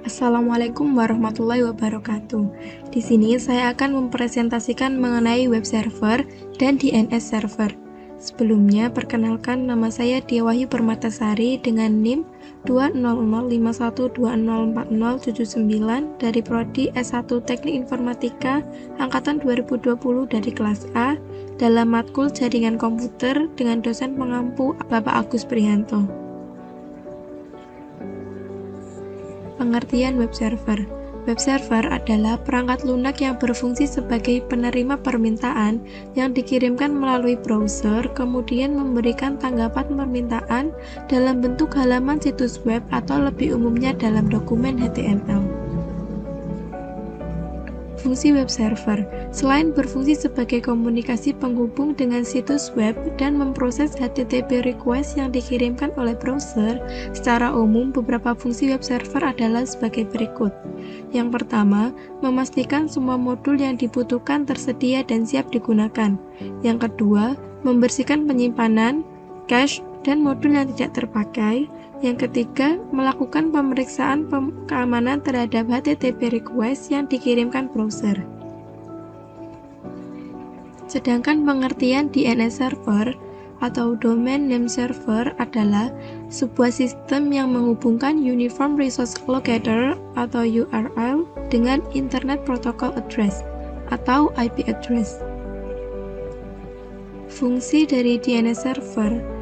Assalamualaikum warahmatullahi wabarakatuh. Di sini saya akan mempresentasikan mengenai web server dan DNS server. Sebelumnya, perkenalkan nama saya Dia Wahyu Permatasari dengan NIM 20051204079 dari Prodi S1 Teknik Informatika Angkatan 2020 dari kelas A dalam matkul Jaringan Komputer dengan dosen pengampu Bapak Agus Prihanto. Pengertian web server. Web server adalah perangkat lunak yang berfungsi sebagai penerima permintaan yang dikirimkan melalui browser, kemudian memberikan tanggapan permintaan dalam bentuk halaman situs web atau lebih umumnya dalam dokumen HTML. Fungsi web server, selain berfungsi sebagai komunikasi penghubung dengan situs web dan memproses HTTP request yang dikirimkan oleh browser, secara umum beberapa fungsi web server adalah sebagai berikut. Yang pertama, memastikan semua modul yang dibutuhkan tersedia dan siap digunakan. Yang kedua, membersihkan penyimpanan, cache, dan modul yang tidak terpakai. Yang ketiga, melakukan pemeriksaan keamanan terhadap HTTP request yang dikirimkan browser. Sedangkan pengertian DNS server atau Domain Name Server adalah sebuah sistem yang menghubungkan Uniform Resource Locator atau URL dengan Internet Protocol Address atau IP address. Fungsi dari DNS server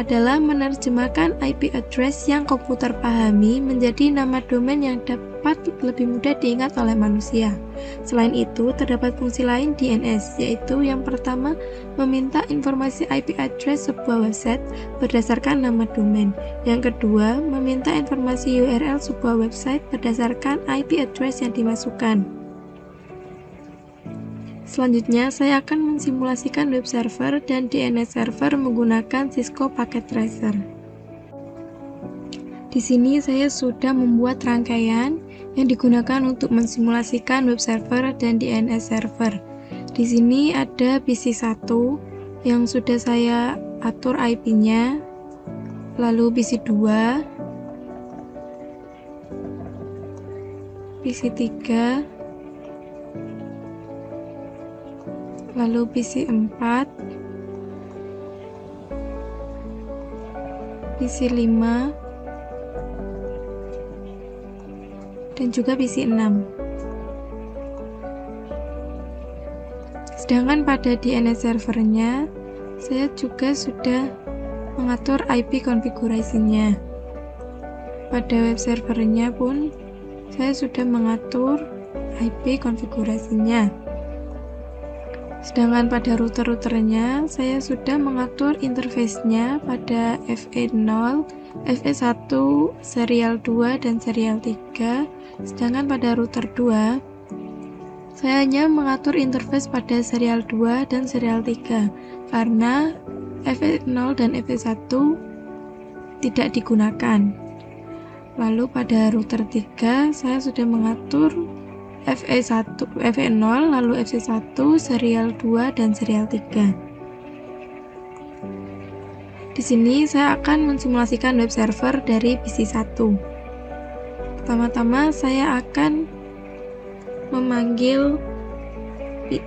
adalah menerjemahkan IP address yang komputer pahami menjadi nama domain yang dapat lebih mudah diingat oleh manusia. Selain itu, terdapat fungsi lain DNS, yaitu yang pertama, meminta informasi IP address sebuah website berdasarkan nama domain. Yang kedua, meminta informasi URL sebuah website berdasarkan IP address yang dimasukkan. Selanjutnya, saya akan mensimulasikan web server dan DNS server menggunakan Cisco Packet Tracer. Di sini saya sudah membuat rangkaian yang digunakan untuk mensimulasikan web server dan DNS server. Di sini ada PC1 yang sudah saya atur IP-nya, lalu PC2, PC3, lalu PC4, PC5, dan juga PC6. Sedangkan pada DNS servernya, saya juga sudah mengatur IP konfigurasinya. Pada web servernya pun, saya sudah mengatur IP konfigurasinya. Sedangkan pada router-routernya, saya sudah mengatur interface-nya pada FE0, FE1, serial 2, dan serial 3. Sedangkan pada router 2, saya hanya mengatur interface pada serial 2 dan serial 3, karena FE0 dan FE1 tidak digunakan. Lalu pada router 3, saya sudah mengatur FE0, lalu FC1, serial 2, dan serial 3. Di sini saya akan mensimulasikan web server dari PC1. Pertama-tama saya akan memanggil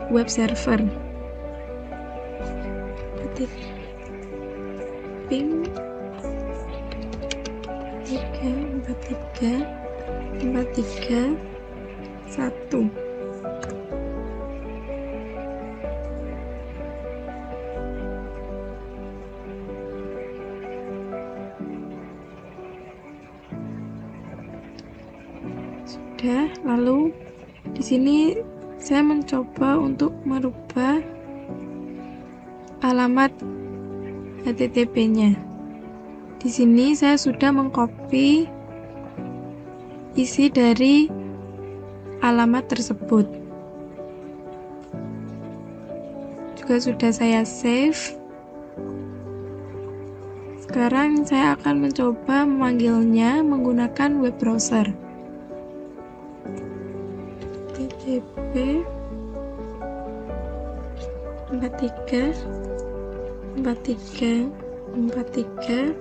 web server. Ketik ping 34343 1. Sudah, lalu di sini saya mencoba untuk merubah alamat HTTP-nya. Di sini saya sudah mengcopy isi dari alamat tersebut. Juga sudah saya save. Sekarang saya akan mencoba memanggilnya menggunakan web browser. http 43 43 43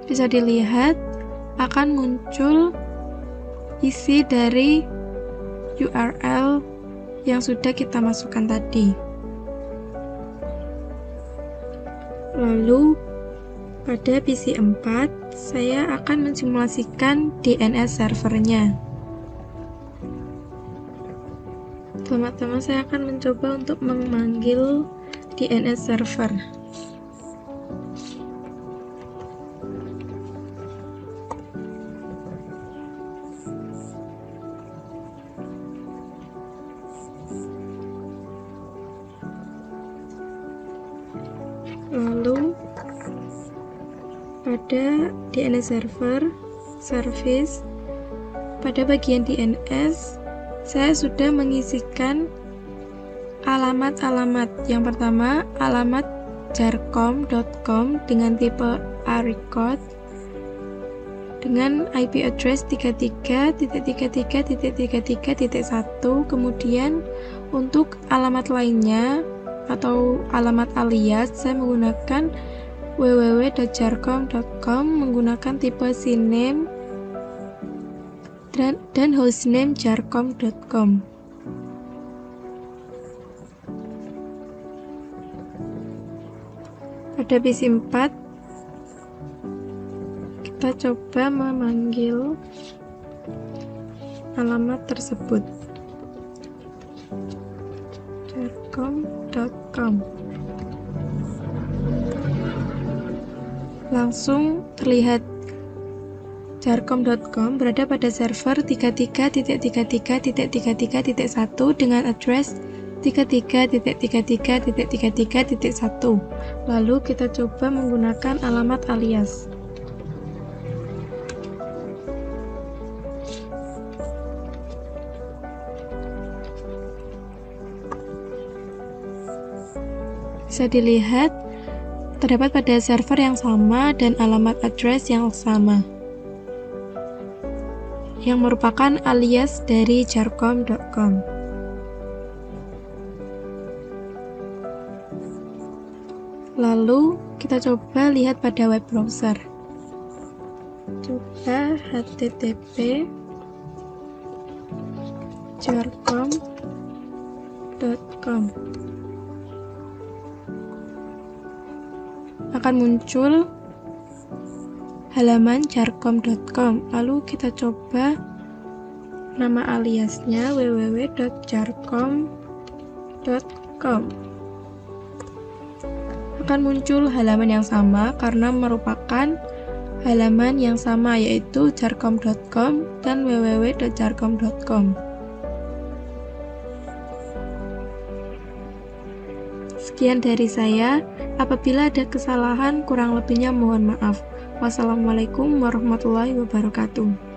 Bisa dilihat akan muncul isi dari URL yang sudah kita masukkan tadi. Lalu pada PC 4 saya akan mensimulasikan DNS servernya. Pertama-tama saya akan mencoba untuk memanggil DNS server. Lalu pada DNS server service, pada bagian DNS saya sudah mengisikan alamat-alamat. Yang pertama, alamat jarcom.com dengan tipe A-record dengan IP address 33.33.33.1. Kemudian untuk alamat lainnya atau alamat alias, saya menggunakan www.jarcom.com menggunakan tipe CNAME dan hostname jarcom.com. Pada PC 4 kita coba memanggil alamat tersebut, jarcom.com. Langsung terlihat jarcom.com berada pada server 33.33.33.1 dengan address 33.33.33.1. Lalu kita coba menggunakan alamat alias. Bisa dilihat terdapat pada server yang sama dan alamat address yang sama, yang merupakan alias dari jarcom.com. Lalu kita coba lihat pada web browser. Coba http jarcom.com. Akan muncul halaman jarcom.com. Lalu kita coba nama aliasnya www.jarcom.com. Akan muncul halaman yang sama karena merupakan halaman yang sama, yaitu jarcom.com dan www.jarcom.com. Sekian dari saya. Apabila ada kesalahan, kurang lebihnya mohon maaf. Wassalamualaikum warahmatullahi wabarakatuh.